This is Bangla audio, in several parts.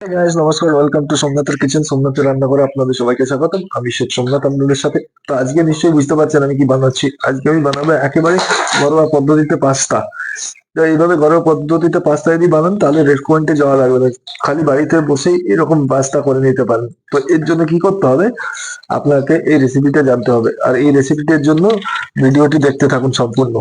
Hey guys, নমস্কার, ওয়েলকাম টু সোমনাথের কিচেন। সোমনাথের রান্না করে আপনাদের সবাইকে স্বাগতম। আমি শেখ সোমনাথ আপনাদের সাথে। তো আজকে নিশ্চয়ই বুঝতে পারছেন আমি কি বানাচ্ছি। আজকে আমি বানাবো একেবারে ঘরোয়া পদ্ধতিতে পাস্তা। তো এইভাবে ঘরোয়া পদ্ধতিতে পাস্তা যদি বানান তাহলে রেস্টুরেন্টে যাওয়া লাগবে না, খালি বাড়িতে বসেই এরকম পাস্তা করে নিতে পারেন। তো এর জন্য কি করতে হবে, আপনাকে এই রেসিপিটা জানতে হবে, আর এই রেসিপিটার জন্য ভিডিওটি দেখতে থাকুন সম্পূর্ণ।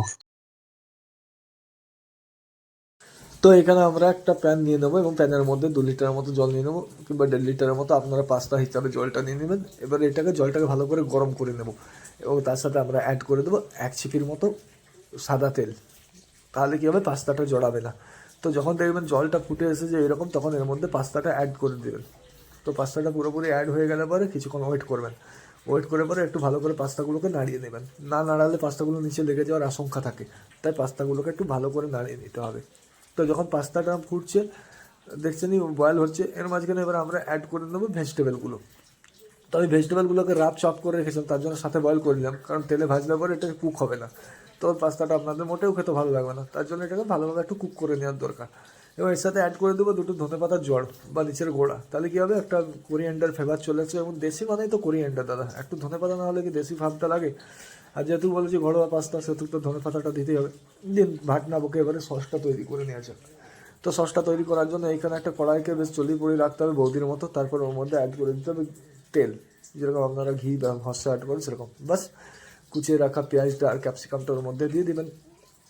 তো এখানে আমরা একটা প্যান নিয়ে নেবো এবং প্যানের মধ্যে 2 লিটারের মতো জল নিয়ে নেবো, কিংবা 1.5 লিটারের মতো আপনারা পাস্তা হিসাবে জলটা নিয়ে নেবেন। এবার জলটাকে ভালো করে গরম করে নেব এবং তার সাথে আমরা অ্যাড করে দেবো 1 চিপির মতো সাদা তেল। তাহলে কী হবে, পাস্তাটা জড়াবে না। তো যখন দেখবেন জলটা ফুটে এসেছে এরকম, তখন এর মধ্যে পাস্তাটা অ্যাড করে দেবেন। তো পাস্তাটা পুরোপুরি অ্যাড হয়ে গেলে পরে কিছুক্ষণ ওয়েট করবেন। ওয়েট করে পরে একটু ভালো করে পাস্তাগুলোকে নাড়িয়ে নেবেন। না নাড়ালে পাস্তাগুলো নিচে লেগে যাওয়ার আশঙ্কা থাকে, তাই পাস্তাগুলোকে একটু ভালো করে নাড়িয়ে নিতে হবে। তো যখন পাস্তাটা ফুটছে, দেখছেনই বয়েল হচ্ছে, এর মাঝখানে এবার আমরা অ্যাড করে নেবো ভেজিটেবলগুলো। তো আমি ভেজিটেবলগুলোকে রাফ চপ করে রেখেছিলাম, তার জন্য সাথে বয়েল করে নিলাম, কারণ তেলে ভাজলে পরে এটা কুক হবে না। তো পাস্তাটা আপনাদের মোটেও খেতে ভালো লাগবে না, তার জন্য এটাকে ভালোভাবে একটু কুক করে নেওয়ার দরকার। এবং এর সাথে অ্যাড করে দেবো 2 ধনেপাতার জড় বা নিচের গোড়া। তাহলে কী হবে, একটা কোরিয়ান্ডার ফ্লেভার চলে আসছে। এবং দেশি মানেই তো কোরিয়ান্ডার দাদা, একটু ধনেপাতা না হলে কি দেশি ভাবটা লাগে। আর যেহেতু বলেছি ঘরোয়া পাস্তা, সেহেতু তো ধনেপাতাটা দিতেই হবে। দিন ভাট না বকে এবারে সসটা তৈরি করে নেওয়া যাক। তো সসটা তৈরি করার জন্য এইখানে একটা কড়াইকে বেশ চলিয়ে পড়িয়ে রাখতে হবে বৌদির মতো। তারপর ওর মধ্যে অ্যাড করে দিতে হবে তেল, যেরকম আপনারা ঘি বা ভরসা অ্যাড করেন সেরকম। বাস কুচিয়ে রাখা পেঁয়াজটা আর ক্যাপসিকামটা ওর মধ্যে দিয়ে দিবেন।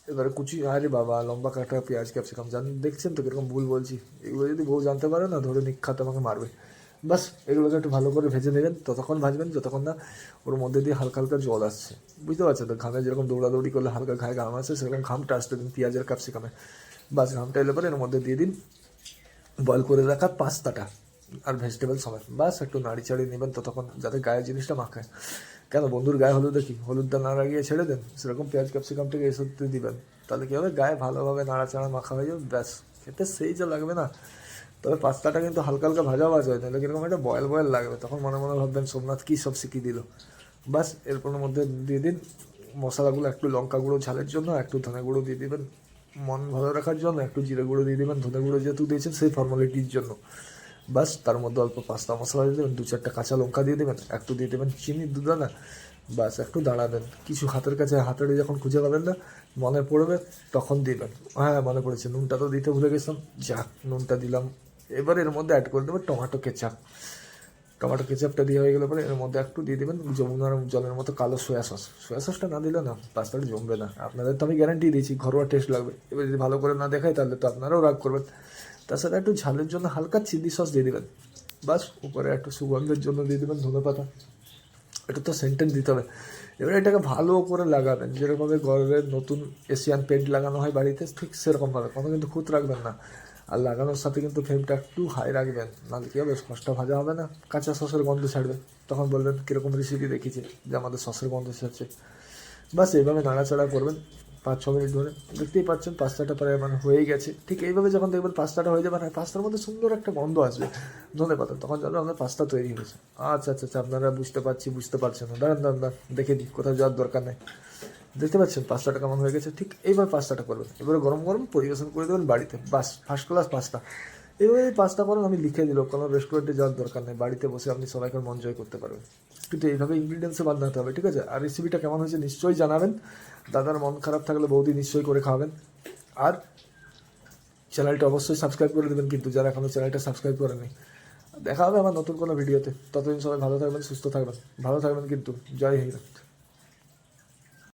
এবারে আরে বাবা, লম্বা কাটা পেঁয়াজ ক্যাপসিকাম দেখছেন তো কীরকম ভুল বলছি। এগুলো যদি বউ জানতে পারে না, ধরে নিক্ষাত আমাকে মারবে। বাস এগুলোকে একটু ভালো করে ভেজে নেবেন, ততক্ষণ ভাজবেন যতক্ষণ না ওর মধ্যে দিয়ে হালকা হালকা জল আসছে। বুঝতে পারছেন তো, ঘামে যেরকম দৌড়াদৌড়ি করলে হালকা ঘায়ে ঘাম আসে, সেরকম ঘামটা আসতে দিন পেঁয়াজের ক্যাপসিকামে। বাস ঘামটা এলে পরে এর মধ্যে দিয়ে দিন বয়েল করে রাখা পাস্তাটা আর ভেজিটেবল সমেত। বাস একটু নাড়ি চাড়িয়ে নেবেন ততক্ষণ, যাতে গায়ের জিনিসটা মাখায়। কেন, বন্ধুর গায়ে হলুদ দেখি, হলুদটা না লাগিয়ে ছেড়ে দেন, সেরকম পেঁয়াজ ক্যাপসিকামটাকে এসব দিবেন। তাহলে কী হবে, গায়ে ভালোভাবে নাড়াচাড়া মাখা হয়ে যাবে। ব্যাস খেতে সেই যা লাগবে না। তবে পাস্তাটা কিন্তু হালকা হালকা ভাজা ভাজা হয়, নাহলে কীরকম একটা বয়েল বয়েল লাগবে, তখন মনে মনে ভাববেন সোমনাথ কী সব শিখিয়ে দিল। বাস এরপর মধ্যে দিয়ে দিন মশলাগুলো, একটু লঙ্কা গুঁড়ো ঝালের জন্য, একটু ধনে গুঁড়ো দিয়ে দিবেন মন ভালো রাখার জন্য, একটু জিরে গুঁড়ো দিয়ে দেবেন, ধনে গুঁড়ো যেহেতু দিয়েছেন সেই ফর্মালিটির জন্য। বাস তার মধ্যে অল্প পাস্তা মশলা দিয়ে দেবেন, 2-4টা কাঁচা লঙ্কা দিয়ে দেবেন, একটু দিয়ে দেবেন চিনি 2 দানা। বাস একটু দাঁড়াবেন, কিছু হাতের কাছে হাতের যখন খুঁজে পাবেন না, মনে পড়বে তখন দিবেন। হ্যাঁ মনে পড়েছে, নুনটা তো দিতে ভুলে গেছিলাম, যাক নুনটা দিলাম। এবার এর মধ্যে অ্যাড করে দেবো টমেটো কেচাপ। টমেটো কেচাপটা দিয়ে হয়ে গেলে পরে এর মধ্যে একটু দিয়ে দেবেন যমুনার জলের মতো কালো সয়া সস। সয়া সসটা না দিলে না পাস্তাটা জমবে না, আপনাদের তো আমি গ্যারান্টি দিয়েছি ঘরোয়া টেস্ট লাগবে। এবার যদি ভালো করে না দেখায় তাহলে তো আপনারাও রাগ করবেন। তার সাথে একটু ঝালের জন্য হালকা চিলি সস দিয়ে দেবেন। বাস উপরে একটু সুগন্ধের জন্য দিয়ে দেবেন ধনেপাতা। এটা তো সেন্টেন্স দিতে হবে। এবার এটাকে ভালো করে লাগাবেন, যেরকমভাবে ঘরের নতুন এশিয়ান পেন্ট লাগানো হয় বাড়িতে, ঠিক সেরকমভাবে, কোনো কিন্তু খুঁত রাখবেন না। আর লাগানোর সাথে কিন্তু ফ্লেমটা একটু হাই রাখবেন, নাহলে কী হবে, সসটা ভাজা হবে না, কাঁচা সসের গন্ধ ছাড়বে। তখন বলবেন কীরকম রেসিপি দেখিয়েছে যে আমাদের সসের গন্ধ ছাড়ছে। বাস এইভাবে নাড়াচাড়া করবেন 5-6 মিনিট ধরে। দেখতেই পাচ্ছেন পাস্তাটা প্রায় মানে হয়েই গেছে। ঠিক এইভাবে যখন দেখবেন পাস্তাটা হয়ে যাবে, মানে পাস্তার মধ্যে সুন্দর একটা গন্ধ আসবে ধনেপাতা, তখন জানবেন আমাদের পাস্তা তৈরি হয়েছে। আচ্ছা আচ্ছা আচ্ছা, আপনারা বুঝতে পারছেন না, দাঁড়ান দাঁড়ান দাঁড়ান, দেখে দিই, কোথাও যাওয়ার দরকার নেই। দেখতে পাচ্ছেন পাস্তাটা কেমন হয়ে গেছে, ঠিক এইভাবে পাস্তাটা করবেন। এবারে গরম গরম পরিবেশন করে দেবেন বাড়িতে, বাস ফার্স্ট ক্লাস পাস্তা। এভাবে পাস্তা করুন, আমি লিখে দিল, কোনো রেস্টুরেন্টে যাওয়ার দরকার নেই, বাড়িতে বসে আপনি সবাইকে মন জয় করতে পারবেন। কিন্তু এইভাবে ইনগ্রিডিয়েন্টসে বানাতে হবে, ঠিক আছে? আর রেসিপিটা কেমন হয়েছে নিশ্চয়ই জানাবেন। দাদার মন খারাপ থাকলে বৌদি নিশ্চয়ই করে খাওয়াবেন। আর চ্যানেলটা অবশ্যই সাবস্ক্রাইব করে দেবেন, কিন্তু যারা এখনও চ্যানেলটা সাবস্ক্রাইব করেনি। দেখা হবে আমার নতুন কোনো ভিডিওতে, ততদিন সবাই ভালো থাকবেন, সুস্থ থাকবেন, ভালো থাকবেন কিন্তু। জয় হিন্দ।